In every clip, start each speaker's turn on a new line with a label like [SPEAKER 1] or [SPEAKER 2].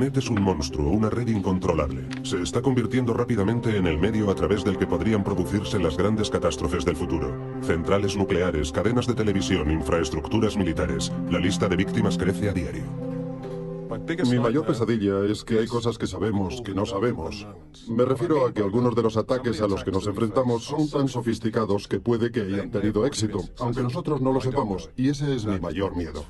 [SPEAKER 1] Internet es un monstruo, una red incontrolable. Se está convirtiendo rápidamente en el medio a través del que podrían producirse las grandes catástrofes del futuro. Centrales nucleares, cadenas de televisión, infraestructuras militares. La lista de víctimas crece a diario.
[SPEAKER 2] Mi mayor pesadilla es que hay cosas que sabemos que no sabemos. Me refiero a que algunos de los ataques a los que nos enfrentamos son tan sofisticados que puede que hayan tenido éxito, aunque nosotros no lo sepamos, y ese es mi mayor miedo.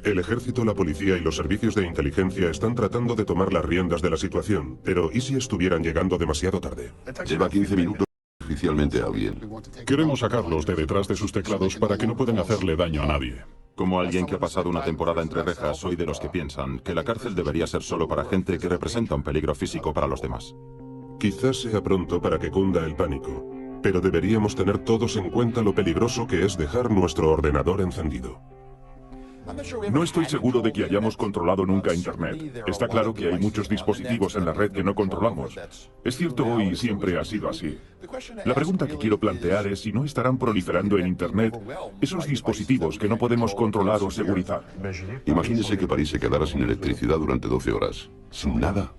[SPEAKER 1] El ejército, la policía y los servicios de inteligencia están tratando de tomar las riendas de la situación, pero ¿y si estuvieran llegando demasiado tarde?
[SPEAKER 3] Lleva 15 minutos oficialmente a alguien.
[SPEAKER 4] Queremos sacarlos de detrás de sus teclados para que no puedan hacerle daño a nadie.
[SPEAKER 5] Como alguien que ha pasado una temporada entre rejas, soy de los que piensan que la cárcel debería ser solo para gente que representa un peligro físico para los demás.
[SPEAKER 1] Quizás sea pronto para que cunda el pánico, pero deberíamos tener todos en cuenta lo peligroso que es dejar nuestro ordenador encendido.
[SPEAKER 4] No estoy seguro de que hayamos controlado nunca Internet. Está claro que hay muchos dispositivos en la red que no controlamos. Es cierto, hoy y siempre ha sido así. La pregunta que quiero plantear es si no estarán proliferando en Internet esos dispositivos que no podemos controlar o segurizar.
[SPEAKER 3] Imagínese que París se quedara sin electricidad durante 12 horas. Sin nada.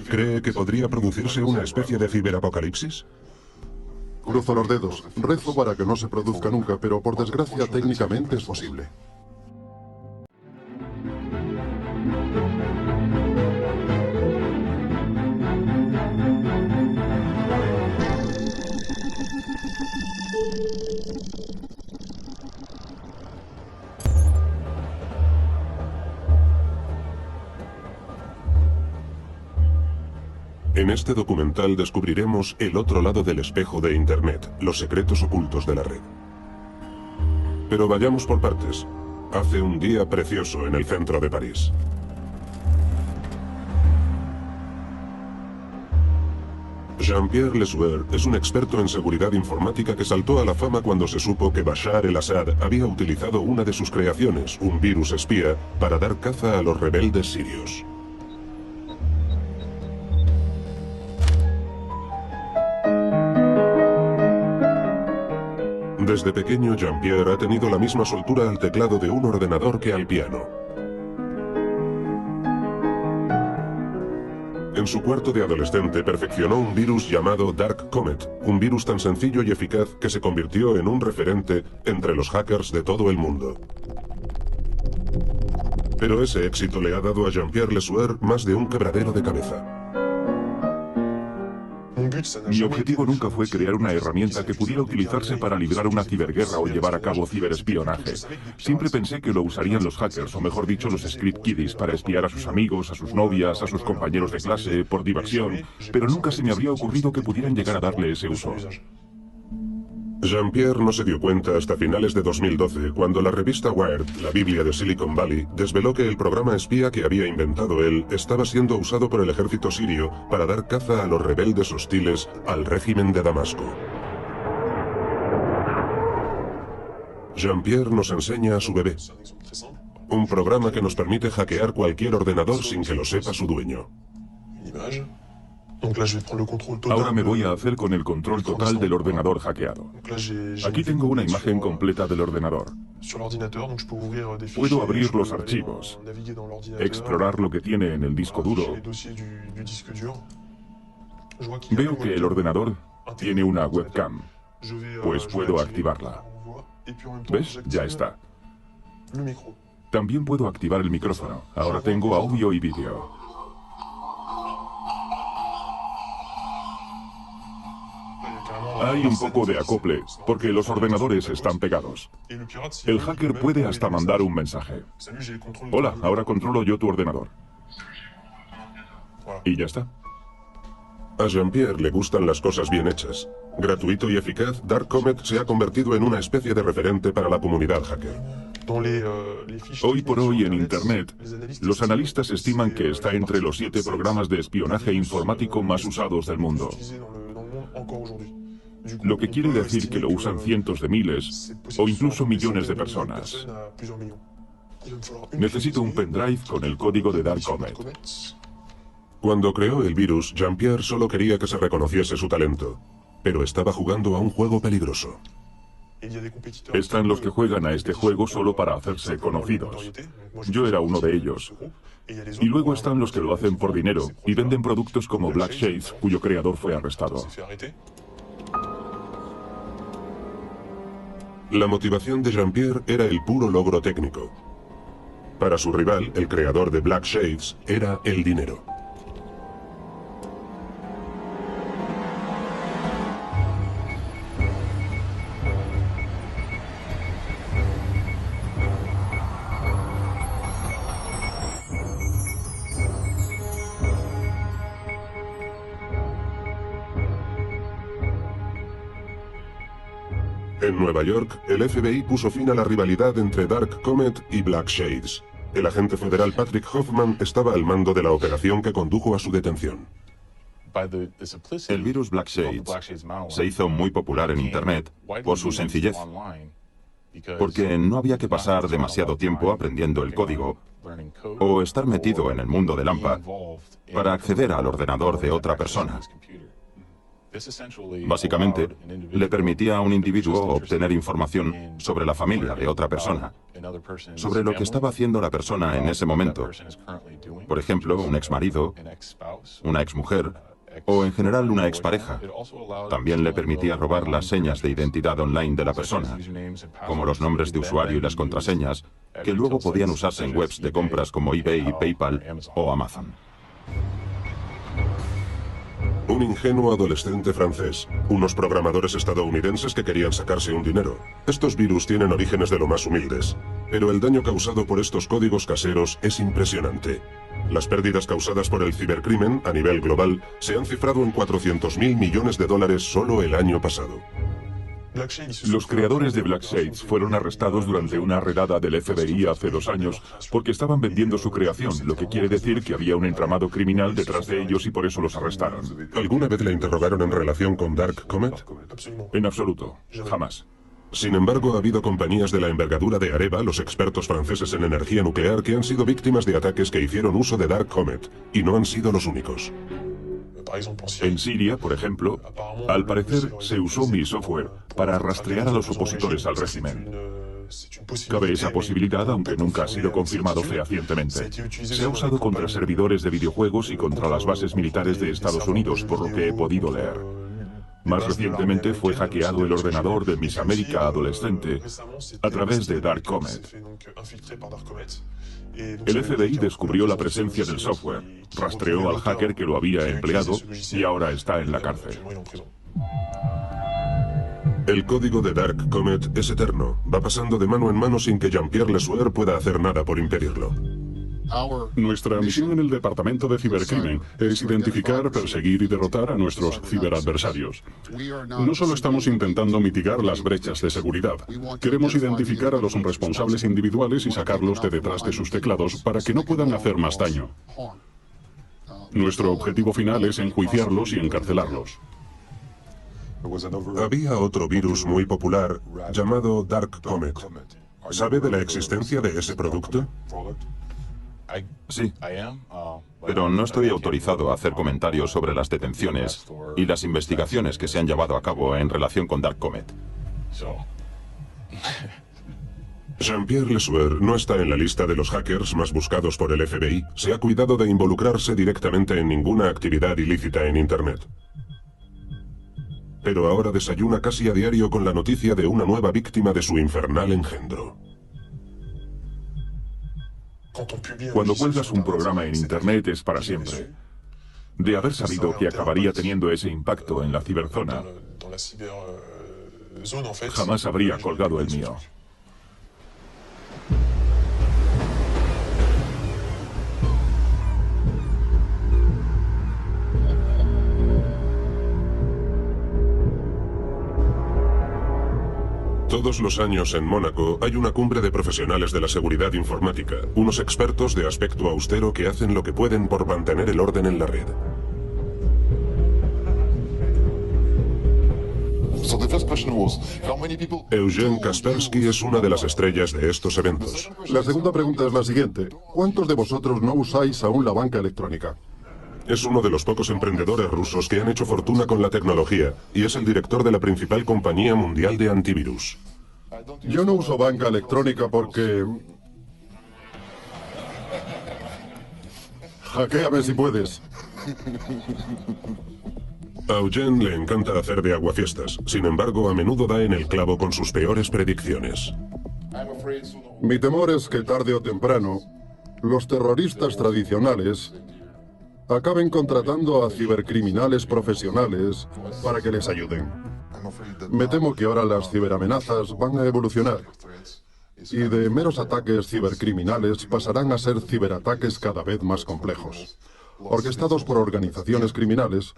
[SPEAKER 1] ¿Cree que podría producirse una especie de ciberapocalipsis?
[SPEAKER 2] Cruzo los dedos, rezo para que no se produzca nunca, pero por desgracia técnicamente es posible.
[SPEAKER 1] En este documental descubriremos el otro lado del espejo de Internet, los secretos ocultos de la red. Pero vayamos por partes. Hace un día precioso en el centro de París. Jean-Pierre Lesueur es un experto en seguridad informática que saltó a la fama cuando se supo que Bashar el-Assad había utilizado una de sus creaciones, un virus espía, para dar caza a los rebeldes sirios. Desde pequeño, Jean-Pierre ha tenido la misma soltura al teclado de un ordenador que al piano. En su cuarto de adolescente perfeccionó un virus llamado Dark Comet, un virus tan sencillo y eficaz que se convirtió en un referente entre los hackers de todo el mundo. Pero ese éxito le ha dado a Jean-Pierre Lesueur más de un quebradero de cabeza.
[SPEAKER 4] Mi objetivo nunca fue crear una herramienta que pudiera utilizarse para librar una ciberguerra o llevar a cabo ciberespionaje. Siempre pensé que lo usarían los hackers, o mejor dicho, los script kiddies, para espiar a sus amigos, a sus novias, a sus compañeros de clase, por diversión, pero nunca se me habría ocurrido que pudieran llegar a darle ese uso.
[SPEAKER 1] Jean-Pierre no se dio cuenta hasta finales de 2012, cuando la revista Wired, la Biblia de Silicon Valley, desveló que el programa espía que había inventado él estaba siendo usado por el ejército sirio para dar caza a los rebeldes hostiles al régimen de Damasco. Jean-Pierre nos enseña a su bebé, un programa que nos permite hackear cualquier ordenador sin que lo sepa su dueño.
[SPEAKER 4] Ahora me voy a hacer con el control total del ordenador hackeado. Aquí tengo una imagen completa del ordenador. Puedo abrir los archivos, explorar lo que tiene en el disco duro. Veo que el ordenador tiene una webcam, pues puedo activarla. ¿Ves? Ya está. También puedo activar el micrófono. Ahora tengo audio y vídeo. Hay un poco de acople, porque los ordenadores están pegados. El hacker puede hasta mandar un mensaje. Hola, ahora controlo yo tu ordenador. Y ya está.
[SPEAKER 1] A Jean-Pierre le gustan las cosas bien hechas. Gratuito y eficaz, Dark Comet se ha convertido en una especie de referente para la comunidad hacker.
[SPEAKER 4] Hoy por hoy en Internet, los analistas estiman que está entre los 7 programas de espionaje informático más usados del mundo. Lo que quiere decir que lo usan cientos de miles o incluso millones de personas. Necesito un pendrive con el código de Dark Comet.
[SPEAKER 1] Cuando creó el virus, Jean-Pierre solo quería que se reconociese su talento, pero estaba jugando a un juego peligroso.
[SPEAKER 4] Están los que juegan a este juego solo para hacerse conocidos. Yo era uno de ellos. Y luego están los que lo hacen por dinero y venden productos como Black Shades, cuyo creador fue arrestado.
[SPEAKER 1] La motivación de Jean-Pierre era el puro logro técnico. Para su rival, el creador de Black Shades, era el dinero. En Nueva York, el FBI puso fin a la rivalidad entre Dark Comet y Black Shades. El agente federal Patrick Hoffman estaba al mando de la operación que condujo a su detención.
[SPEAKER 5] El virus Black Shades se hizo muy popular en Internet por su sencillez, porque no había que pasar demasiado tiempo aprendiendo el código o estar metido en el mundo de Lampa para acceder al ordenador de otra persona. Básicamente, le permitía a un individuo obtener información sobre la familia de otra persona, sobre lo que estaba haciendo la persona en ese momento. Por ejemplo, un exmarido, una exmujer o en general una expareja. También le permitía robar las señas de identidad online de la persona, como los nombres de usuario y las contraseñas, que luego podían usarse en webs de compras como eBay, PayPal o Amazon.
[SPEAKER 1] Un ingenuo adolescente francés, unos programadores estadounidenses que querían sacarse un dinero. Estos virus tienen orígenes de lo más humildes, pero el daño causado por estos códigos caseros es impresionante. Las pérdidas causadas por el cibercrimen a nivel global se han cifrado en 400.000 millones de dólares solo el año pasado.
[SPEAKER 4] Los creadores de Black Shades fueron arrestados durante una redada del FBI hace 2 años porque estaban vendiendo su creación, lo que quiere decir que había un entramado criminal detrás de ellos y por eso los arrestaron.
[SPEAKER 1] ¿Alguna vez le interrogaron en relación con Dark Comet?
[SPEAKER 4] En absoluto, jamás.
[SPEAKER 1] Sin embargo, ha habido compañías de la envergadura de Areva, los expertos franceses en energía nuclear, que han sido víctimas de ataques que hicieron uso de Dark Comet, y no han sido los únicos.
[SPEAKER 4] En Siria, por ejemplo, al parecer se usó mi software para rastrear a los opositores al régimen. Cabe esa posibilidad, aunque nunca ha sido confirmado fehacientemente. Se ha usado contra servidores de videojuegos y contra las bases militares de Estados Unidos, por lo que he podido leer. Más recientemente fue hackeado el ordenador de Miss América adolescente a través de Dark Comet. El FBI descubrió la presencia del software, rastreó al hacker que lo había empleado y ahora está en la cárcel.
[SPEAKER 1] El código de Dark Comet es eterno, va pasando de mano en mano sin que Jean-Pierre Lesueur pueda hacer nada por impedirlo.
[SPEAKER 6] Nuestra misión en el Departamento de Cibercrimen es identificar, perseguir y derrotar a nuestros ciberadversarios. No solo estamos intentando mitigar las brechas de seguridad, queremos identificar a los responsables individuales y sacarlos de detrás de sus teclados para que no puedan hacer más daño. Nuestro objetivo final es enjuiciarlos y encarcelarlos.
[SPEAKER 1] Había otro virus muy popular llamado Dark Comet. ¿Sabe de la existencia de ese producto?
[SPEAKER 5] Sí, pero no estoy autorizado a hacer comentarios sobre las detenciones y las investigaciones que se han llevado a cabo en relación con Dark Comet.
[SPEAKER 1] Jean-Pierre Lesueur no está en la lista de los hackers más buscados por el FBI. Se ha cuidado de involucrarse directamente en ninguna actividad ilícita en Internet. Pero ahora desayuna casi a diario con la noticia de una nueva víctima de su infernal engendro.
[SPEAKER 4] Cuando cuelgas un programa en Internet es para siempre. De haber sabido que acabaría teniendo ese impacto en la ciberzona, jamás habría colgado el mío.
[SPEAKER 1] Todos los años en Mónaco hay una cumbre de profesionales de la seguridad informática, unos expertos de aspecto austero que hacen lo que pueden por mantener el orden en la red. Eugene Kaspersky es una de las estrellas de estos eventos.
[SPEAKER 2] La segunda pregunta es la siguiente. ¿Cuántos de vosotros no usáis aún la banca electrónica?
[SPEAKER 1] Es uno de los pocos emprendedores rusos que han hecho fortuna con la tecnología y es el director de la principal compañía mundial de antivirus.
[SPEAKER 2] Yo no uso banca electrónica porque... Hackéame si puedes.
[SPEAKER 1] A Eugene le encanta hacer de aguafiestas, sin embargo, a menudo da en el clavo con sus peores predicciones.
[SPEAKER 2] Mi temor es que tarde o temprano, los terroristas tradicionales acaben contratando a cibercriminales profesionales para que les ayuden. Me temo que ahora las ciberamenazas van a evolucionar y de meros ataques cibercriminales pasarán a ser ciberataques cada vez más complejos, orquestados por organizaciones criminales,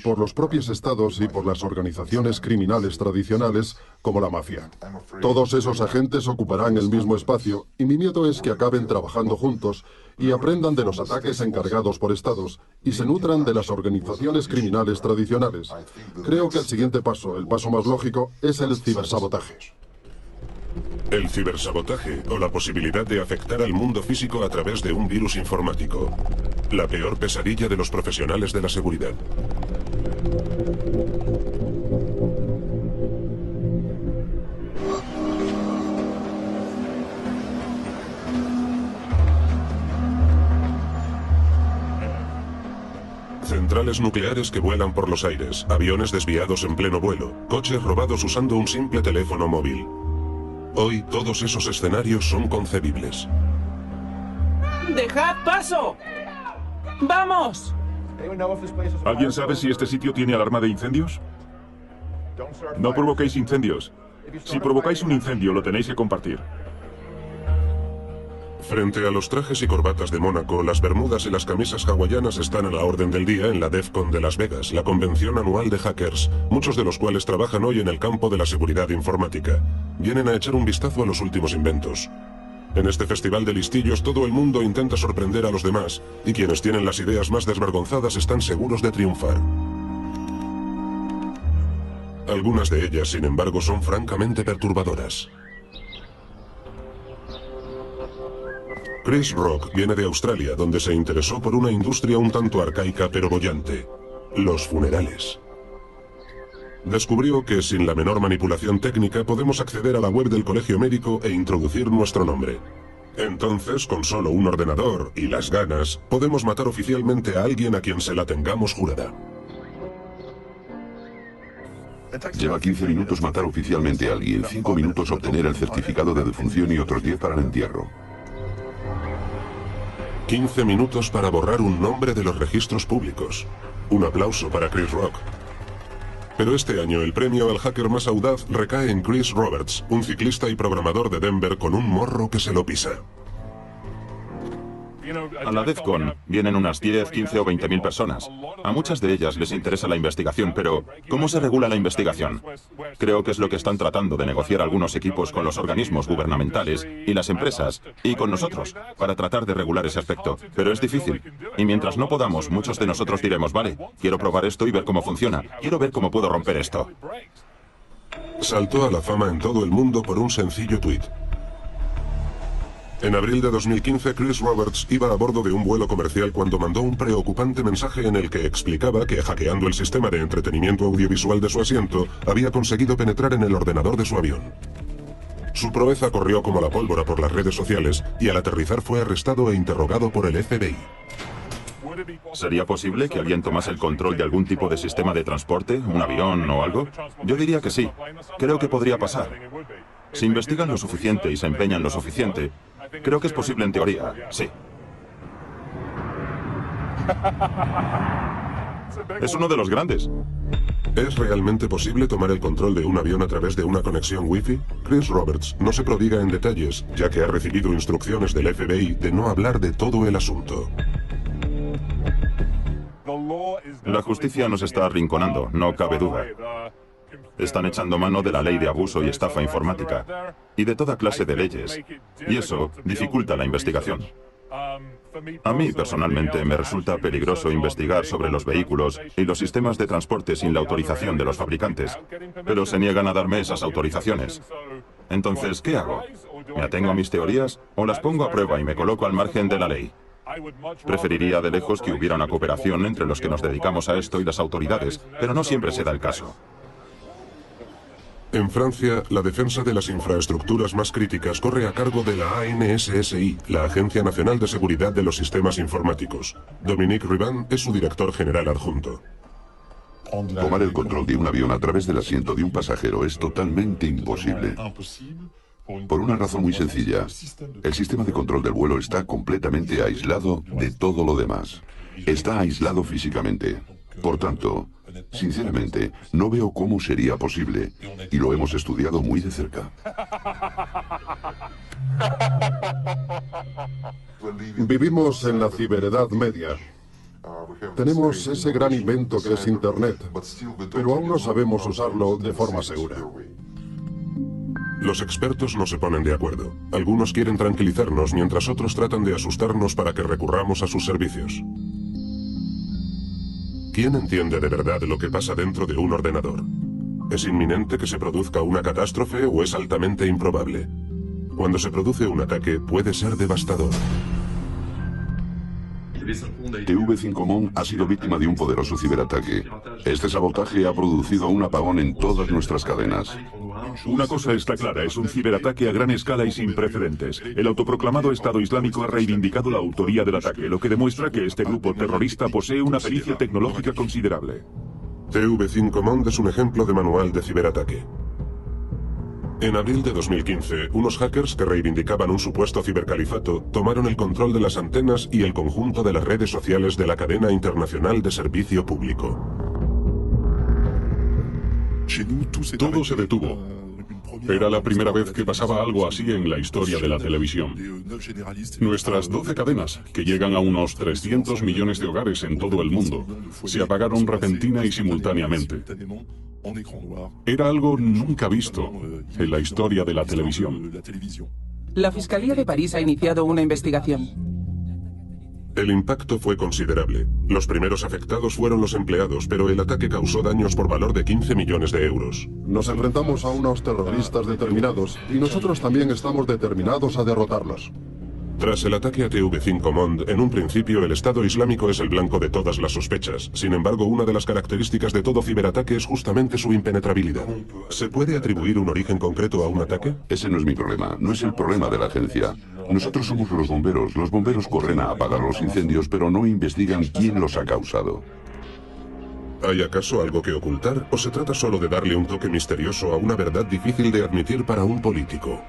[SPEAKER 2] por los propios estados y por las organizaciones criminales tradicionales como la mafia. Todos esos agentes ocuparán el mismo espacio y mi miedo es que acaben trabajando juntos y aprendan de los ataques encargados por estados y se nutran de las organizaciones criminales tradicionales. Creo que el siguiente paso, el paso más lógico, es el cibersabotaje.
[SPEAKER 1] El cibersabotaje o la posibilidad de afectar al mundo físico a través de un virus informático. La peor pesadilla de los profesionales de la seguridad. Centrales nucleares que vuelan por los aires, aviones desviados en pleno vuelo, coches robados usando un simple teléfono móvil. Hoy todos esos escenarios son concebibles.
[SPEAKER 7] ¡Dejad paso! ¡Vamos!
[SPEAKER 4] ¿Alguien sabe si este sitio tiene alarma de incendios? No provoquéis incendios. Si provocáis un incendio, lo tenéis que compartir.
[SPEAKER 1] Frente a los trajes y corbatas de Mónaco, las bermudas y las camisas hawaianas están a la orden del día en la DEF CON de Las Vegas, la convención anual de hackers, muchos de los cuales trabajan hoy en el campo de la seguridad informática. Vienen a echar un vistazo a los últimos inventos. En este festival de listillos todo el mundo intenta sorprender a los demás, y quienes tienen las ideas más desvergonzadas están seguros de triunfar. Algunas de ellas, sin embargo, son francamente perturbadoras. Chris Rock viene de Australia, donde se interesó por una industria un tanto arcaica pero boyante: los funerales. Descubrió que sin la menor manipulación técnica podemos acceder a la web del colegio médico e introducir nuestro nombre. Entonces, con solo un ordenador y las ganas, podemos matar oficialmente a alguien a quien se la tengamos jurada.
[SPEAKER 3] Lleva 15 minutos matar oficialmente a alguien, 5 minutos obtener el certificado de defunción y otros 10 para el entierro.
[SPEAKER 1] 15 minutos para borrar un nombre de los registros públicos. Un aplauso para Chris Rock. Pero este año el premio al hacker más audaz recae en Chris Roberts, un ciclista y programador de Denver con un morro que se lo pisa.
[SPEAKER 5] A la DEF CON vienen unas 10, 15 o 20.000 personas. A muchas de ellas les interesa la investigación, pero ¿cómo se regula la investigación? Creo que es lo que están tratando de negociar algunos equipos con los organismos gubernamentales y las empresas, y con nosotros, para tratar de regular ese aspecto. Pero es difícil. Y mientras no podamos, muchos de nosotros diremos, vale, quiero probar esto y ver cómo funciona. Quiero ver cómo puedo romper esto.
[SPEAKER 1] Saltó a la fama en todo el mundo por un sencillo tuit. En abril de 2015, Chris Roberts iba a bordo de un vuelo comercial cuando mandó un preocupante mensaje en el que explicaba que, hackeando el sistema de entretenimiento audiovisual de su asiento, había conseguido penetrar en el ordenador de su avión. Su proeza corrió como la pólvora por las redes sociales y al aterrizar fue arrestado e interrogado por el FBI.
[SPEAKER 5] ¿Sería posible que alguien tomase el control de algún tipo de sistema de transporte, un avión o algo? Yo diría que sí. Creo que podría pasar. Si investigan lo suficiente y se empeñan lo suficiente, creo que es posible en teoría, sí. Es uno de los grandes.
[SPEAKER 1] ¿Es realmente posible tomar el control de un avión a través de una conexión Wi-Fi? Chris Roberts no se prodiga en detalles, ya que ha recibido instrucciones del FBI de no hablar de todo el asunto.
[SPEAKER 5] La justicia nos está arrinconando, no cabe duda. Están echando mano de la ley de abuso y estafa informática, y de toda clase de leyes, y eso dificulta la investigación. A mí, personalmente, me resulta peligroso investigar sobre los vehículos y los sistemas de transporte sin la autorización de los fabricantes, pero se niegan a darme esas autorizaciones. Entonces, ¿qué hago? ¿Me atengo a mis teorías o las pongo a prueba y me coloco al margen de la ley? Preferiría de lejos que hubiera una cooperación entre los que nos dedicamos a esto y las autoridades, pero no siempre se da el caso.
[SPEAKER 1] En Francia, la defensa de las infraestructuras más críticas corre a cargo de la ANSSI, la Agencia Nacional de Seguridad de los Sistemas Informáticos. Dominique Rubin es su director general adjunto.
[SPEAKER 3] Tomar el control de un avión a través del asiento de un pasajero es totalmente imposible. Por una razón muy sencilla. El sistema de control del vuelo está completamente aislado de todo lo demás. Está aislado físicamente. Por tanto, sinceramente, no veo cómo sería posible, y lo hemos estudiado muy de cerca.
[SPEAKER 2] Vivimos en la ciberedad media. Tenemos ese gran invento que es Internet, pero aún no sabemos usarlo de forma segura.
[SPEAKER 1] Los expertos no se ponen de acuerdo. Algunos quieren tranquilizarnos mientras otros tratan de asustarnos para que recurramos a sus servicios. ¿Quién entiende de verdad lo que pasa dentro de un ordenador? ¿Es inminente que se produzca una catástrofe o es altamente improbable? Cuando se produce un ataque puede ser devastador.
[SPEAKER 3] TV5 ha sido víctima de un poderoso ciberataque. Este sabotaje ha producido un apagón en todas nuestras cadenas.
[SPEAKER 4] Una cosa está clara, es un ciberataque a gran escala y sin precedentes. El autoproclamado Estado Islámico ha reivindicado la autoría del ataque, lo que demuestra que este grupo terrorista posee una pericia tecnológica considerable.
[SPEAKER 1] TV5 Monde es un ejemplo de manual de ciberataque. En abril de 2015, unos hackers que reivindicaban un supuesto cibercalifato tomaron el control de las antenas y el conjunto de las redes sociales de la cadena internacional de servicio público.
[SPEAKER 6] Todo se detuvo. Era la primera vez que pasaba algo así en la historia de la televisión. Nuestras 12 cadenas, que llegan a unos 300 millones de hogares en todo el mundo, se apagaron repentina y simultáneamente. Era algo nunca visto en la historia de la televisión.
[SPEAKER 7] La Fiscalía de París ha iniciado una investigación.
[SPEAKER 1] El impacto fue considerable. Los primeros afectados fueron los empleados, pero el ataque causó daños por valor de 15 millones de euros.
[SPEAKER 2] Nos enfrentamos a unos terroristas determinados y nosotros también estamos determinados a derrotarlos.
[SPEAKER 1] Tras el ataque a TV5 Monde, en un principio el Estado Islámico es el blanco de todas las sospechas. Sin embargo, una de las características de todo ciberataque es justamente su impenetrabilidad. ¿Se puede atribuir un origen concreto a un ataque?
[SPEAKER 3] Ese no es mi problema, no es el problema de la agencia. Nosotros somos los bomberos corren a apagar los incendios, pero no investigan quién los ha causado.
[SPEAKER 1] ¿Hay acaso algo que ocultar o se trata solo de darle un toque misterioso a una verdad difícil de admitir para un político?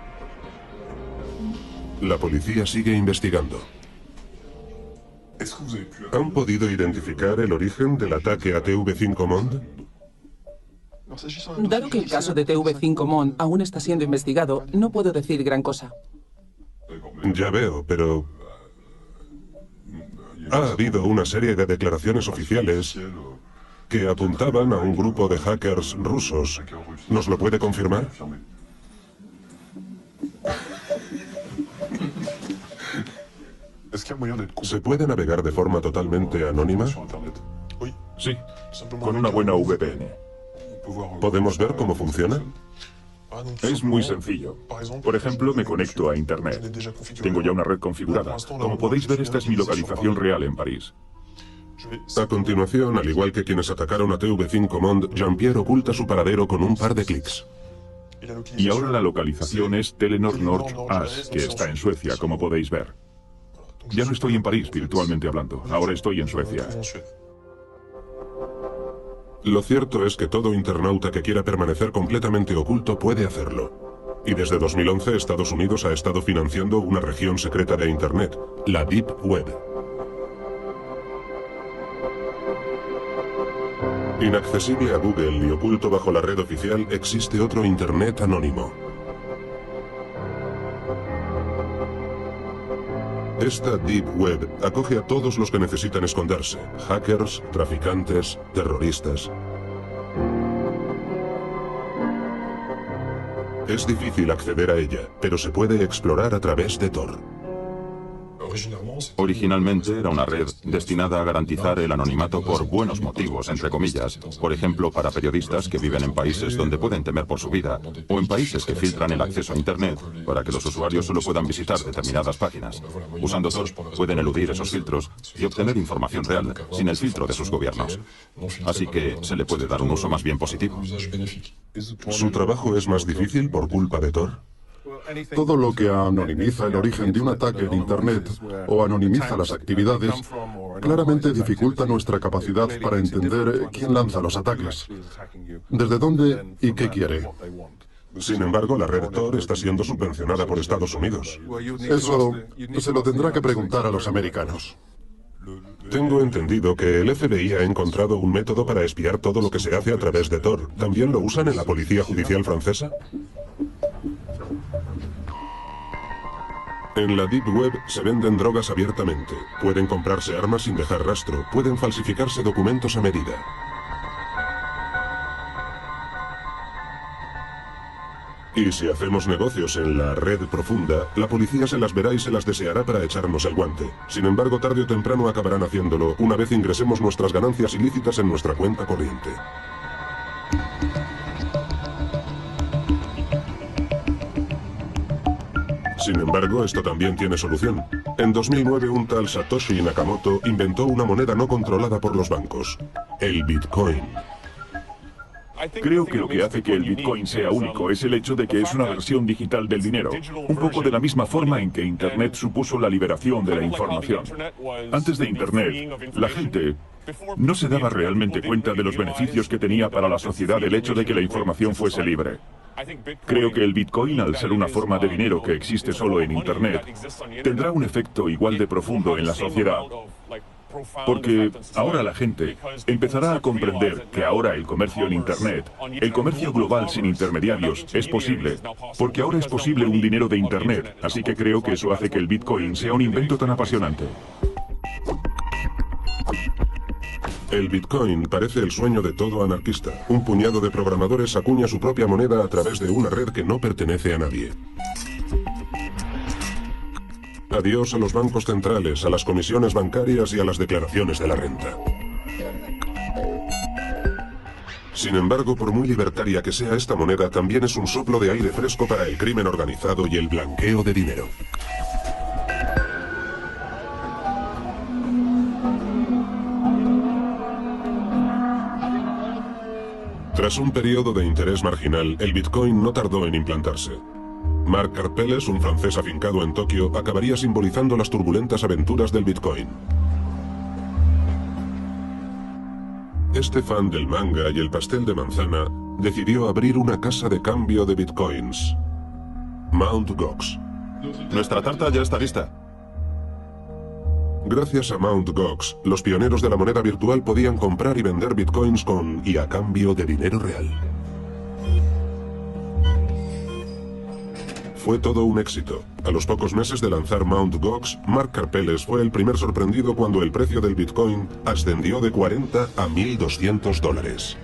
[SPEAKER 1] La policía sigue investigando. ¿Han podido identificar el origen del ataque a TV5 Monde?
[SPEAKER 7] Dado que el caso de TV5 Monde aún está siendo investigado, no puedo decir gran cosa.
[SPEAKER 1] Ya veo, pero... ha habido una serie de declaraciones oficiales que apuntaban a un grupo de hackers rusos. ¿Nos lo puede confirmar? ¿Se puede navegar de forma totalmente anónima?
[SPEAKER 4] Sí, con una buena VPN.
[SPEAKER 1] ¿Podemos ver cómo funciona?
[SPEAKER 4] Es muy sencillo. Por ejemplo, me conecto a Internet. Tengo ya una red configurada. Como podéis ver, esta es mi localización real en París.
[SPEAKER 1] A continuación, al igual que quienes atacaron a TV5 Monde, Jean-Pierre oculta su paradero con un par de clics.
[SPEAKER 4] Y ahora la localización es Telenor Nord AS, que está en Suecia, como podéis ver. Ya no estoy en París, virtualmente hablando. Ahora estoy en Suecia.
[SPEAKER 1] Lo cierto es que todo internauta que quiera permanecer completamente oculto puede hacerlo. Y desde 2011 Estados Unidos ha estado financiando una región secreta de Internet, la Deep Web. Inaccesible a Google y oculto bajo la red oficial, existe otro Internet anónimo. Esta Deep Web acoge a todos los que necesitan esconderse: hackers, traficantes, terroristas. Es difícil acceder a ella, pero se puede explorar a través de Tor.
[SPEAKER 5] Originalmente era una red destinada a garantizar el anonimato por buenos motivos, entre comillas. Por ejemplo, para periodistas que viven en países donde pueden temer por su vida, o en países que filtran el acceso a Internet para que los usuarios solo puedan visitar determinadas páginas. Usando Tor, pueden eludir esos filtros y obtener información real, sin el filtro de sus gobiernos. Así que se le puede dar un uso más bien positivo.
[SPEAKER 1] ¿Su trabajo es más difícil por culpa de Tor?
[SPEAKER 2] Todo lo que anonimiza el origen de un ataque en Internet o anonimiza las actividades claramente dificulta nuestra capacidad para entender quién lanza los ataques, desde dónde y qué quiere.
[SPEAKER 1] Sin embargo, la red Tor está siendo subvencionada por Estados Unidos.
[SPEAKER 2] Eso se lo tendrá que preguntar a los americanos.
[SPEAKER 1] Tengo entendido que el FBI ha encontrado un método para espiar todo lo que se hace a través de Tor. ¿También lo usan en la Policía Judicial francesa? En la Deep Web se venden drogas abiertamente. Pueden comprarse armas sin dejar rastro. Pueden falsificarse documentos a medida. Y si hacemos negocios en la red profunda, la policía se las verá y se las deseará para echarnos el guante. Sin embargo, tarde o temprano acabarán haciéndolo una vez ingresemos nuestras ganancias ilícitas en nuestra cuenta corriente. Sin embargo, esto también tiene solución. En 2009, un tal Satoshi Nakamoto inventó una moneda no controlada por los bancos, el Bitcoin.
[SPEAKER 4] Creo que lo que hace que el Bitcoin sea único es el hecho de que es una versión digital del dinero, un poco de la misma forma en que Internet supuso la liberación de la información. Antes de Internet, la gente no se daba realmente cuenta de los beneficios que tenía para la sociedad el hecho de que la información fuese libre. Creo que el Bitcoin, al ser una forma de dinero que existe solo en Internet, tendrá un efecto igual de profundo en la sociedad. Porque ahora la gente empezará a comprender que ahora el comercio en Internet, el comercio global sin intermediarios, es posible. Porque ahora es posible un dinero de Internet. Así que creo que eso hace que el Bitcoin sea un invento tan apasionante.
[SPEAKER 1] El Bitcoin parece el sueño de todo anarquista. Un puñado de programadores acuña su propia moneda a través de una red que no pertenece a nadie. Adiós a los bancos centrales, a las comisiones bancarias y a las declaraciones de la renta. Sin embargo, por muy libertaria que sea esta moneda, también es un soplo de aire fresco para el crimen organizado y el blanqueo de dinero. Tras un periodo de interés marginal, el Bitcoin no tardó en implantarse. Marc Karpeles, un francés afincado en Tokio, acabaría simbolizando las turbulentas aventuras del Bitcoin. Este fan del manga y el pastel de manzana decidió abrir una casa de cambio de Bitcoins, Mt. Gox.
[SPEAKER 5] Nuestra tarta ya está lista.
[SPEAKER 1] Gracias a Mt. Gox, los pioneros de la moneda virtual podían comprar y vender Bitcoins con y a cambio de dinero real. Fue todo un éxito. A los pocos meses de lanzar Mt. Gox, Marc Karpeles fue el primer sorprendido cuando el precio del Bitcoin ascendió de 40 a $1.200.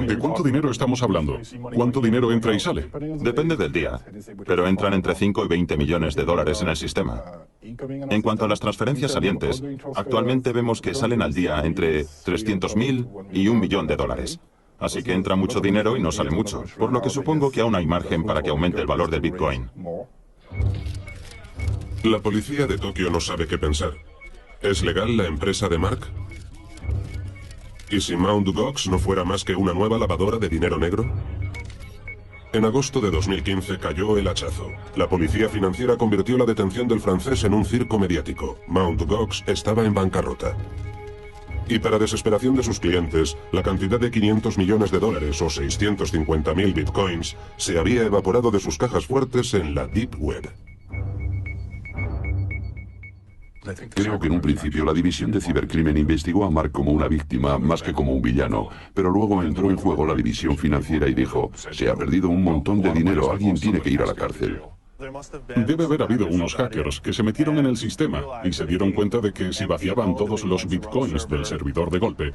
[SPEAKER 6] ¿De cuánto dinero estamos hablando? ¿Cuánto dinero entra y sale?
[SPEAKER 5] Depende del día, pero entran entre 5 y 20 millones de dólares en el sistema. En cuanto a las transferencias salientes, actualmente vemos que salen al día entre 300.000 y $1 millón. Así que entra mucho dinero y no sale mucho, por lo que supongo que aún hay margen para que aumente el valor del Bitcoin.
[SPEAKER 1] La policía de Tokio no sabe qué pensar. ¿Es legal la empresa de Marc? ¿Y si Mt. Gox no fuera más que una nueva lavadora de dinero negro? En agosto de 2015 cayó el hachazo. La policía financiera convirtió la detención del francés en un circo mediático. Mt. Gox estaba en bancarrota. Y para desesperación de sus clientes, la cantidad de $500 millones o 650.000 bitcoins se había evaporado de sus cajas fuertes en la Deep Web.
[SPEAKER 3] Creo que en un principio la división de cibercrimen investigó a Marc como una víctima más que como un villano, pero luego entró en juego la división financiera y dijo, se ha perdido un montón de dinero, alguien tiene que ir a la cárcel.
[SPEAKER 6] Debe haber habido unos hackers que se metieron en el sistema y se dieron cuenta de que si vaciaban todos los bitcoins del servidor de golpe,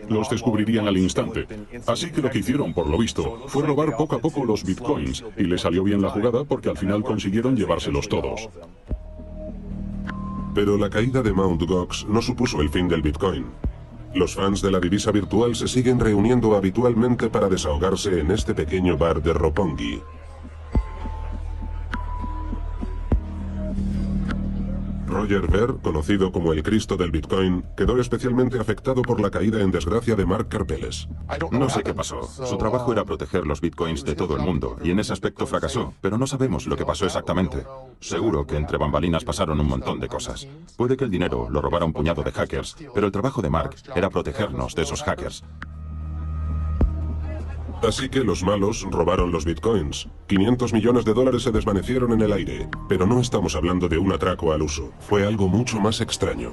[SPEAKER 6] los descubrirían al instante. Así que lo que hicieron, por lo visto, fue robar poco a poco los bitcoins y les salió bien la jugada porque al final consiguieron llevárselos todos.
[SPEAKER 1] Pero la caída de Mt. Gox no supuso el fin del Bitcoin. Los fans de la divisa virtual se siguen reuniendo habitualmente para desahogarse en este pequeño bar de Roppongi. Roger Ver, conocido como el Cristo del Bitcoin, quedó especialmente afectado por la caída en desgracia de Mark Karpeles.
[SPEAKER 5] No sé qué pasó. Su trabajo era proteger los bitcoins de todo el mundo, y en ese aspecto fracasó, pero no sabemos lo que pasó exactamente. Seguro que entre bambalinas pasaron un montón de cosas. Puede que el dinero lo robara un puñado de hackers, pero el trabajo de Mark era protegernos de esos hackers.
[SPEAKER 1] Así que los malos robaron los bitcoins. 500 millones de dólares se desvanecieron en el aire. Pero no estamos hablando de un atraco al uso. Fue algo mucho más extraño.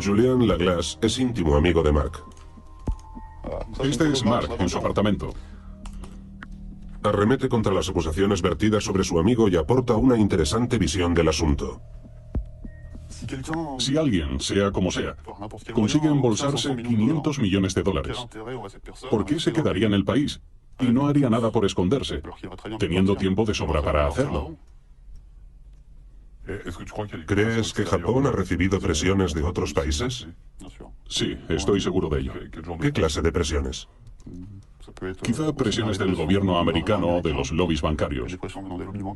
[SPEAKER 1] Julian Laglace es íntimo amigo de Mark.
[SPEAKER 6] Este es Mark en su apartamento.
[SPEAKER 1] Arremete contra las acusaciones vertidas sobre su amigo y aporta una interesante visión del asunto.
[SPEAKER 6] Si alguien, sea como sea, consigue embolsarse 500 millones de dólares, ¿por qué se quedaría en el país? Y no haría nada por esconderse, teniendo tiempo de sobra para hacerlo.
[SPEAKER 1] ¿Crees que Japón ha recibido presiones de otros países?
[SPEAKER 6] Sí, estoy seguro de ello.
[SPEAKER 1] ¿Qué clase de presiones?
[SPEAKER 6] Quizá presiones del gobierno americano o de los lobbies bancarios.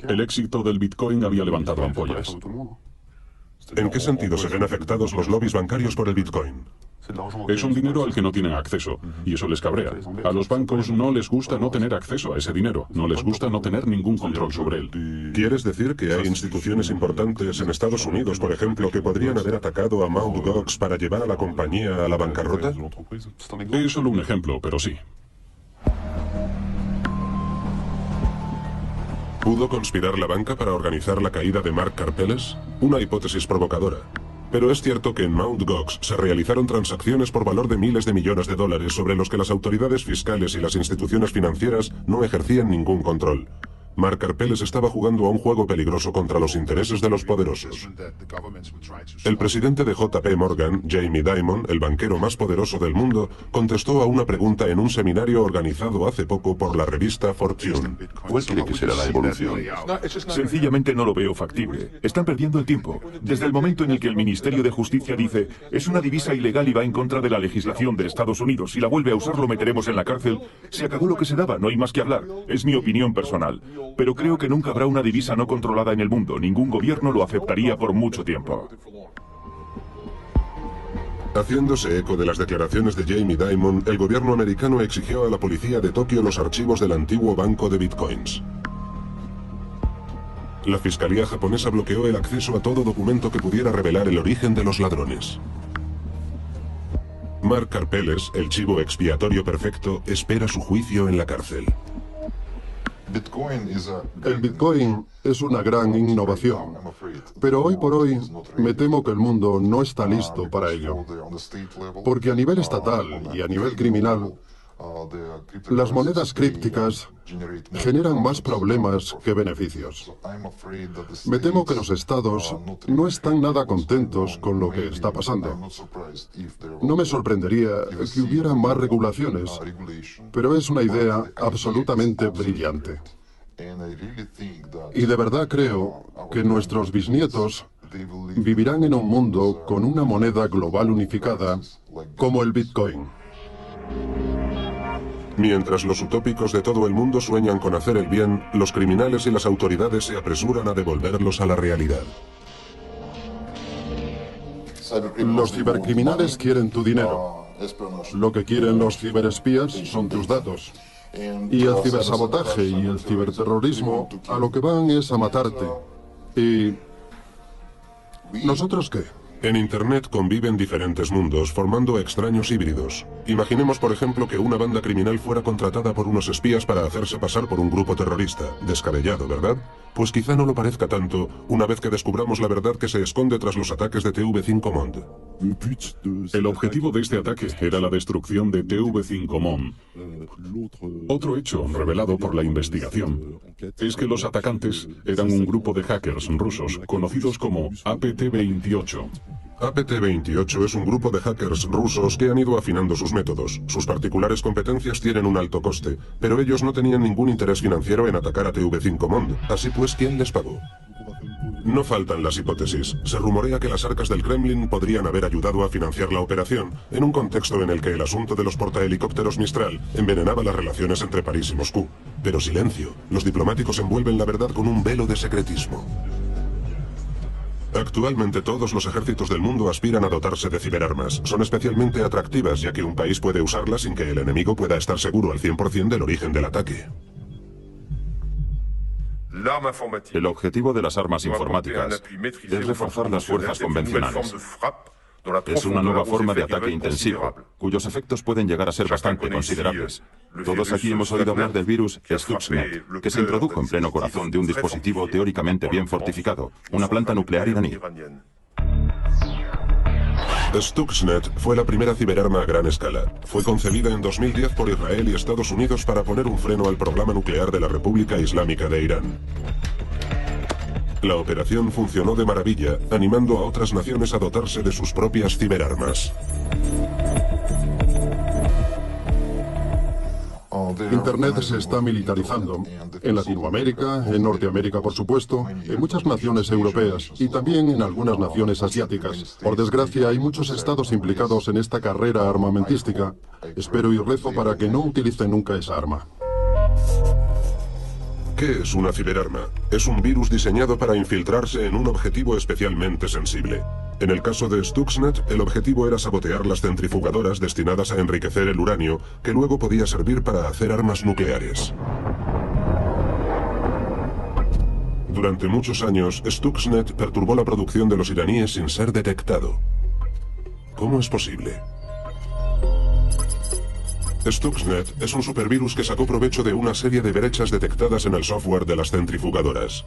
[SPEAKER 6] El éxito del Bitcoin había levantado ampollas.
[SPEAKER 1] ¿En qué sentido se ven afectados los lobbies bancarios por el Bitcoin?
[SPEAKER 6] Es un dinero al que no tienen acceso, y eso les cabrea. A los bancos no les gusta no tener acceso a ese dinero, no les gusta no tener ningún control sobre él.
[SPEAKER 1] ¿Quieres decir que hay instituciones importantes en Estados Unidos, por ejemplo, que podrían haber atacado a Mt. Gox para llevar a la compañía a la bancarrota?
[SPEAKER 6] Es solo un ejemplo, pero sí.
[SPEAKER 1] ¿Pudo conspirar la banca para organizar la caída de Mark Karpeles? Una hipótesis provocadora. Pero es cierto que en Mt. Gox se realizaron transacciones por valor de miles de millones de dólares sobre los que las autoridades fiscales y las instituciones financieras no ejercían ningún control. Mark Karpeles estaba jugando a un juego peligroso contra los intereses de los poderosos. El presidente de JP Morgan, Jamie Dimon, el banquero más poderoso del mundo, contestó a una pregunta en un seminario organizado hace poco por la revista Fortune.
[SPEAKER 3] ¿Cuál cree que será la evolución?
[SPEAKER 4] Sencillamente no lo veo factible. Están perdiendo el tiempo. Desde el momento en el que el Ministerio de Justicia dice es una divisa ilegal y va en contra de la legislación de Estados Unidos, si la vuelve a usar lo meteremos en la cárcel, se acabó lo que se daba, no hay más que hablar. Es mi opinión personal. Pero creo que nunca habrá una divisa no controlada en el mundo. Ningún gobierno lo aceptaría por mucho tiempo.
[SPEAKER 1] Haciéndose eco de las declaraciones de Jamie Dimon, el gobierno americano exigió a la policía de Tokio los archivos del antiguo banco de bitcoins. La fiscalía japonesa bloqueó el acceso a todo documento que pudiera revelar el origen de los ladrones. Mark Karpeles, el chivo expiatorio perfecto, espera su juicio en la cárcel.
[SPEAKER 2] El Bitcoin es una gran innovación, pero hoy por hoy me temo que el mundo no está listo para ello, porque a nivel estatal y a nivel criminal, las monedas crípticas generan más problemas que beneficios. Me temo que los estados no están nada contentos con lo que está pasando. No me sorprendería que hubiera más regulaciones, pero es una idea absolutamente brillante. Y de verdad creo que nuestros bisnietos vivirán en un mundo con una moneda global unificada como el Bitcoin.
[SPEAKER 1] Mientras los utópicos de todo el mundo sueñan con hacer el bien, los criminales y las autoridades se apresuran a devolverlos a la realidad.
[SPEAKER 2] Los cibercriminales quieren tu dinero. Lo que quieren los ciberespías son tus datos. Y el cibersabotaje y el ciberterrorismo a lo que van es a matarte. ¿Y nosotros qué?
[SPEAKER 1] En Internet conviven diferentes mundos, formando extraños híbridos. Imaginemos, por ejemplo, que una banda criminal fuera contratada por unos espías para hacerse pasar por un grupo terrorista. Descabellado, ¿verdad? Pues quizá no lo parezca tanto una vez que descubramos la verdad que se esconde tras los ataques de TV5 Monde.
[SPEAKER 6] El objetivo de este ataque era la destrucción de TV5 Monde. Otro hecho revelado por la investigación es que los atacantes eran un grupo de hackers rusos conocidos como APT-28.
[SPEAKER 1] APT-28 es un grupo de hackers rusos que han ido afinando sus métodos. Sus particulares competencias tienen un alto coste, pero ellos no tenían ningún interés financiero en atacar a TV5 Monde. Así pues, ¿quién les pagó? No faltan las hipótesis. Se rumorea que las arcas del Kremlin podrían haber ayudado a financiar la operación, en un contexto en el que el asunto de los portahelicópteros Mistral envenenaba las relaciones entre París y Moscú. Pero silencio, los diplomáticos envuelven la verdad con un velo de secretismo. Actualmente todos los ejércitos del mundo aspiran a dotarse de ciberarmas. Son especialmente atractivas ya que un país puede usarlas sin que el enemigo pueda estar seguro al 100% del origen del ataque.
[SPEAKER 5] El objetivo de las armas informáticas es reforzar las fuerzas convencionales. Es una nueva forma de ataque intensivo, cuyos efectos pueden llegar a ser bastante considerables. Todos aquí hemos oído hablar del virus Stuxnet, que se introdujo en pleno corazón de un dispositivo teóricamente bien fortificado, una planta nuclear iraní.
[SPEAKER 1] Stuxnet fue la primera ciberarma a gran escala. Fue concebida en 2010 por Israel y Estados Unidos para poner un freno al programa nuclear de la República Islámica de Irán. La operación funcionó de maravilla, animando a otras naciones a dotarse de sus propias ciberarmas.
[SPEAKER 2] Internet se está militarizando. En Latinoamérica, en Norteamérica, por supuesto, en muchas naciones europeas y también en algunas naciones asiáticas. Por desgracia, hay muchos estados implicados en esta carrera armamentística. Espero y rezo para que no utilicen nunca esa arma.
[SPEAKER 1] ¿Qué es una ciberarma? Es un virus diseñado para infiltrarse en un objetivo especialmente sensible. En el caso de Stuxnet, el objetivo era sabotear las centrifugadoras destinadas a enriquecer el uranio, que luego podía servir para hacer armas nucleares. Durante muchos años, Stuxnet perturbó la producción de los iraníes sin ser detectado. ¿Cómo es posible? Stuxnet es un supervirus que sacó provecho de una serie de brechas detectadas en el software de las centrifugadoras.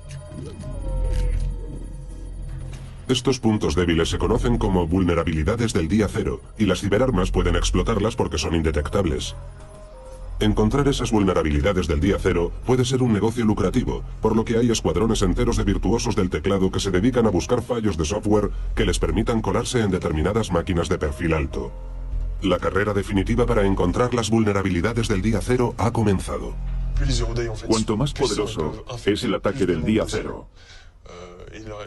[SPEAKER 1] Estos puntos débiles se conocen como vulnerabilidades del día cero, y las ciberarmas pueden explotarlas porque son indetectables. Encontrar esas vulnerabilidades del día cero puede ser un negocio lucrativo, por lo que hay escuadrones enteros de virtuosos del teclado que se dedican a buscar fallos de software que les permitan colarse en determinadas máquinas de perfil alto. La carrera definitiva para encontrar las vulnerabilidades del día cero ha comenzado.
[SPEAKER 4] Cuanto más poderoso es el ataque del día cero,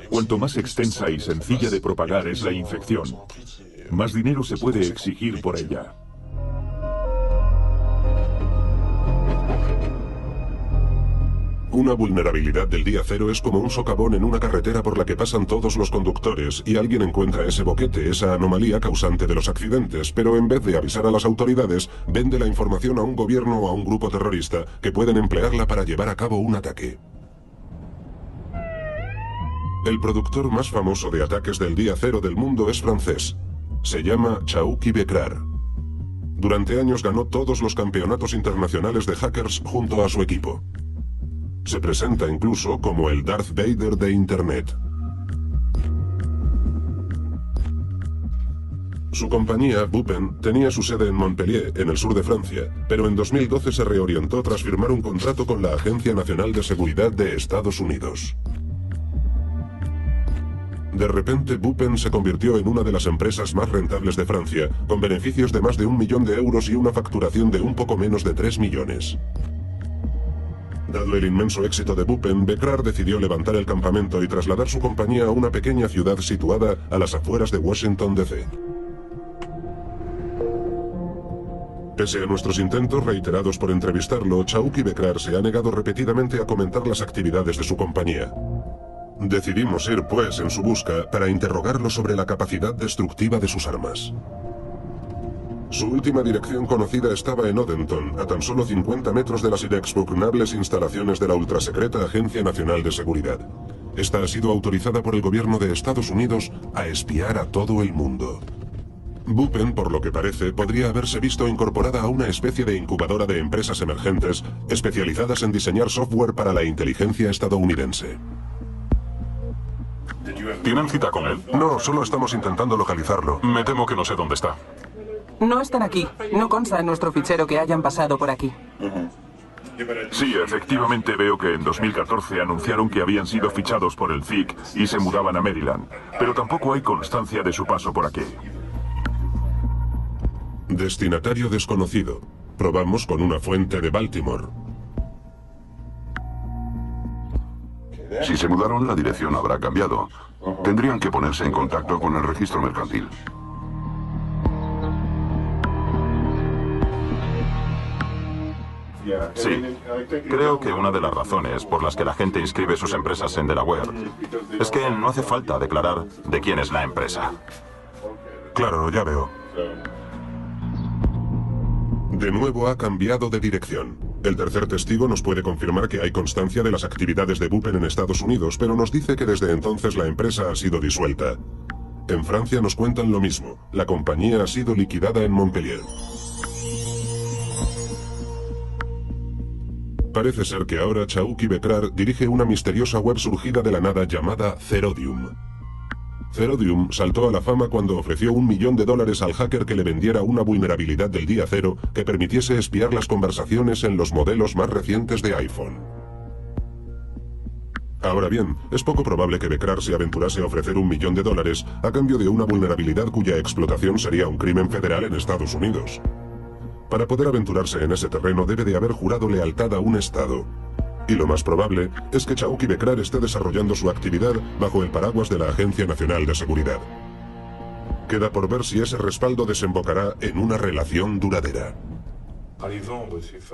[SPEAKER 4] cuanto más extensa y sencilla de propagar es la infección, más dinero se puede exigir por ella.
[SPEAKER 1] Una vulnerabilidad del día cero es como un socavón en una carretera por la que pasan todos los conductores y alguien encuentra ese boquete, esa anomalía causante de los accidentes, pero en vez de avisar a las autoridades, vende la información a un gobierno o a un grupo terrorista que pueden emplearla para llevar a cabo un ataque. El productor más famoso de ataques del día cero del mundo es francés. Se llama Chauki Bekrar. Durante años ganó todos los campeonatos internacionales de hackers junto a su equipo. Se presenta incluso como el Darth Vader de Internet. Su compañía, Bupen, tenía su sede en Montpellier, en el sur de Francia, pero en 2012 se reorientó tras firmar un contrato con la Agencia Nacional de Seguridad de Estados Unidos. De repente, Bupen se convirtió en una de las empresas más rentables de Francia, con beneficios de más de 1 millón de euros y una facturación de un poco menos de 3 millones. Dado el inmenso éxito de Bupen, Bekrar decidió levantar el campamento y trasladar su compañía a una pequeña ciudad situada a las afueras de Washington, D.C. Pese a nuestros intentos reiterados por entrevistarlo, Chauki Bekrar se ha negado repetidamente a comentar las actividades de su compañía. Decidimos ir, pues, en su busca para interrogarlo sobre la capacidad destructiva de sus armas. Su última dirección conocida estaba en Odenton, a tan solo 50 metros de las inexpugnables instalaciones de la ultrasecreta Agencia Nacional de Seguridad. Esta ha sido autorizada por el gobierno de Estados Unidos a espiar a todo el mundo. Bupen, por lo que parece, podría haberse visto incorporada a una especie de incubadora de empresas emergentes especializadas en diseñar software para la inteligencia estadounidense.
[SPEAKER 6] ¿Tienen cita con él?
[SPEAKER 1] No, solo estamos intentando localizarlo.
[SPEAKER 6] Me temo que no sé dónde está.
[SPEAKER 7] No están aquí. No consta en nuestro fichero que hayan pasado por aquí.
[SPEAKER 4] Sí, efectivamente veo que en 2014 anunciaron que habían sido fichados por el CIC y se mudaban a Maryland, pero tampoco hay constancia de su paso por aquí.
[SPEAKER 1] Destinatario desconocido. Probamos con una fuente de Baltimore.
[SPEAKER 3] Si se mudaron, la dirección habrá cambiado. Tendrían que ponerse en contacto con el registro mercantil.
[SPEAKER 5] Sí, creo que una de las razones por las que la gente inscribe sus empresas en Delaware es que no hace falta declarar de quién es la empresa.
[SPEAKER 1] Claro, ya veo. De nuevo ha cambiado de dirección. El tercer testigo nos puede confirmar que hay constancia de las actividades de Bupen en Estados Unidos, pero nos dice que desde entonces la empresa ha sido disuelta. En Francia nos cuentan lo mismo. La compañía ha sido liquidada en Montpellier. Parece ser que ahora Chauki Bekrar dirige una misteriosa web surgida de la nada llamada Zerodium. Zerodium saltó a la fama cuando ofreció $1 millón al hacker que le vendiera una vulnerabilidad del día cero que permitiese espiar las conversaciones en los modelos más recientes de iPhone. Ahora bien, es poco probable que Bekrar se aventurase a ofrecer $1 millón a cambio de una vulnerabilidad cuya explotación sería un crimen federal en Estados Unidos. Para poder aventurarse en ese terreno debe de haber jurado lealtad a un Estado. Y lo más probable es que Chauki Bekrar esté desarrollando su actividad bajo el paraguas de la Agencia Nacional de Seguridad. Queda por ver si ese respaldo desembocará en una relación duradera.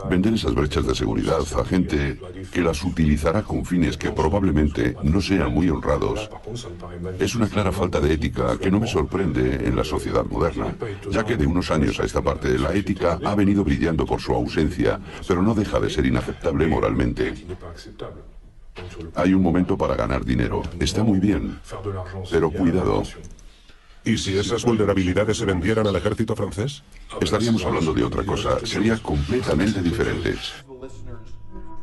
[SPEAKER 3] Vender esas brechas de seguridad a gente que las utilizará con fines que probablemente no sean muy honrados es una clara falta de ética que no me sorprende en la sociedad moderna, ya que de unos años a esta parte la ética ha venido brillando por su ausencia, pero no deja de ser inaceptable moralmente. Hay un momento para ganar dinero, está muy bien, pero cuidado.
[SPEAKER 1] ¿Y si esas vulnerabilidades se vendieran al ejército francés?
[SPEAKER 3] Estaríamos hablando de otra cosa, sería completamente diferente.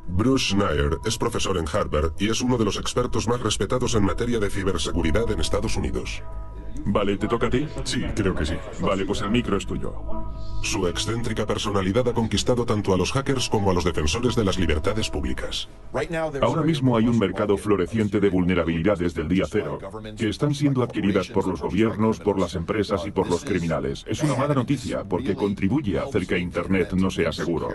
[SPEAKER 1] Bruce Schneier es profesor en Harvard y es uno de los expertos más respetados en materia de ciberseguridad en Estados Unidos.
[SPEAKER 4] Vale, ¿te toca a ti?
[SPEAKER 6] Sí, creo que sí.
[SPEAKER 4] Vale, pues el micro es tuyo.
[SPEAKER 1] Su excéntrica personalidad ha conquistado tanto a los hackers como a los defensores de las libertades públicas.
[SPEAKER 4] Ahora mismo hay un mercado floreciente de vulnerabilidades del día cero, que están siendo adquiridas por los gobiernos, por las empresas y por los criminales. Es una mala noticia porque contribuye a hacer que Internet no sea seguro.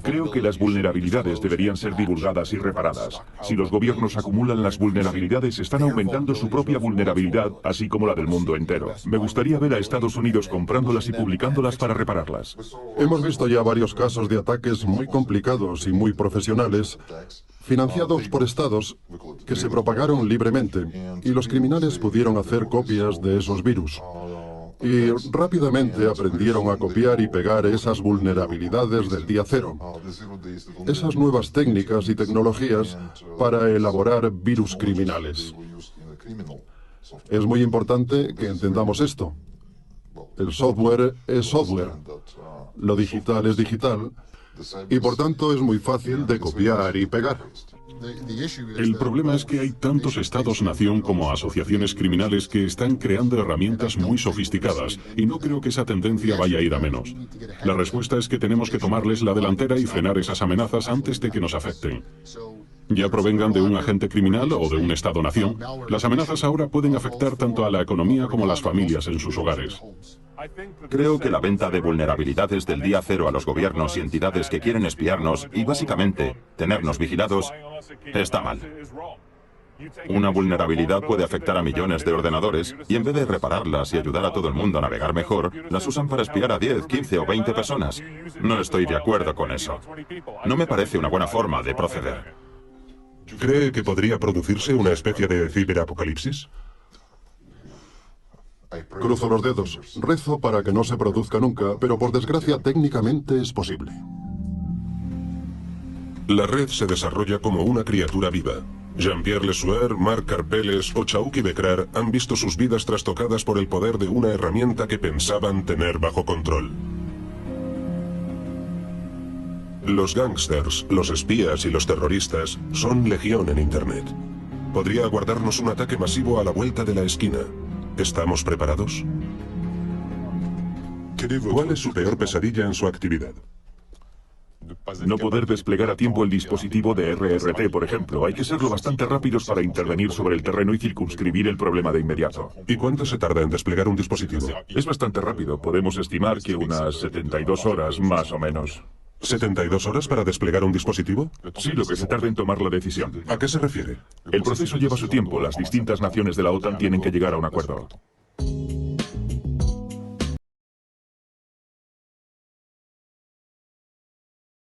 [SPEAKER 4] Creo que las vulnerabilidades deberían ser divulgadas y reparadas. Si los gobiernos acumulan las vulnerabilidades, están aumentando su propia vulnerabilidad, así como la del mundo entero. Me gustaría ver a Estados Unidos comprándolas y publicándolas para repararlas.
[SPEAKER 2] Hemos visto ya varios casos de ataques muy complicados y muy profesionales, financiados por estados que se propagaron libremente, y los criminales pudieron hacer copias de esos virus. Y rápidamente aprendieron a copiar y pegar esas vulnerabilidades del día cero. Esas nuevas técnicas y tecnologías para elaborar virus criminales. Es muy importante que entendamos esto. El software es software. Lo digital es digital. Y por tanto es muy fácil de copiar y pegar.
[SPEAKER 6] El problema es que hay tantos estados-nación como asociaciones criminales que están creando herramientas muy sofisticadas y no creo que esa tendencia vaya a ir a menos. La respuesta es que tenemos que tomarles la delantera y frenar esas amenazas antes de que nos afecten. Ya provengan de un agente criminal o de un estado-nación, las amenazas ahora pueden afectar tanto a la economía como a las familias en sus hogares.
[SPEAKER 5] Creo que la venta de vulnerabilidades del día cero a los gobiernos y entidades que quieren espiarnos y básicamente tenernos vigilados está mal. Una vulnerabilidad puede afectar a millones de ordenadores y en vez de repararlas y ayudar a todo el mundo a navegar mejor, las usan para espiar a 10, 15 o 20 personas. No estoy de acuerdo con eso. No me parece una buena forma de proceder.
[SPEAKER 1] ¿Cree que podría producirse una especie de ciberapocalipsis?
[SPEAKER 2] Cruzo los dedos. Rezo para que no se produzca nunca, pero por desgracia técnicamente es posible.
[SPEAKER 1] La red se desarrolla como una criatura viva. Jean-Pierre Lesueur, Marc Karpeles o Chauki Bekrar han visto sus vidas trastocadas por el poder de una herramienta que pensaban tener bajo control. Los gángsters, los espías y los terroristas son legión en Internet. Podría aguardarnos un ataque masivo a la vuelta de la esquina. ¿Estamos preparados? ¿Cuál es su peor pesadilla en su actividad?
[SPEAKER 4] No poder desplegar a tiempo el dispositivo de RRT, por ejemplo. Hay que serlo bastante rápidos para intervenir sobre el terreno y circunscribir el problema de inmediato.
[SPEAKER 1] ¿Y cuánto se tarda en desplegar un dispositivo?
[SPEAKER 4] Es bastante rápido. Podemos estimar que unas 72 horas, más o menos.
[SPEAKER 1] ¿72 horas para desplegar un dispositivo?
[SPEAKER 4] Sí, lo que se tarda en tomar la decisión.
[SPEAKER 1] ¿A qué se refiere?
[SPEAKER 4] El proceso lleva su tiempo. Las distintas naciones de la OTAN tienen que llegar a un acuerdo.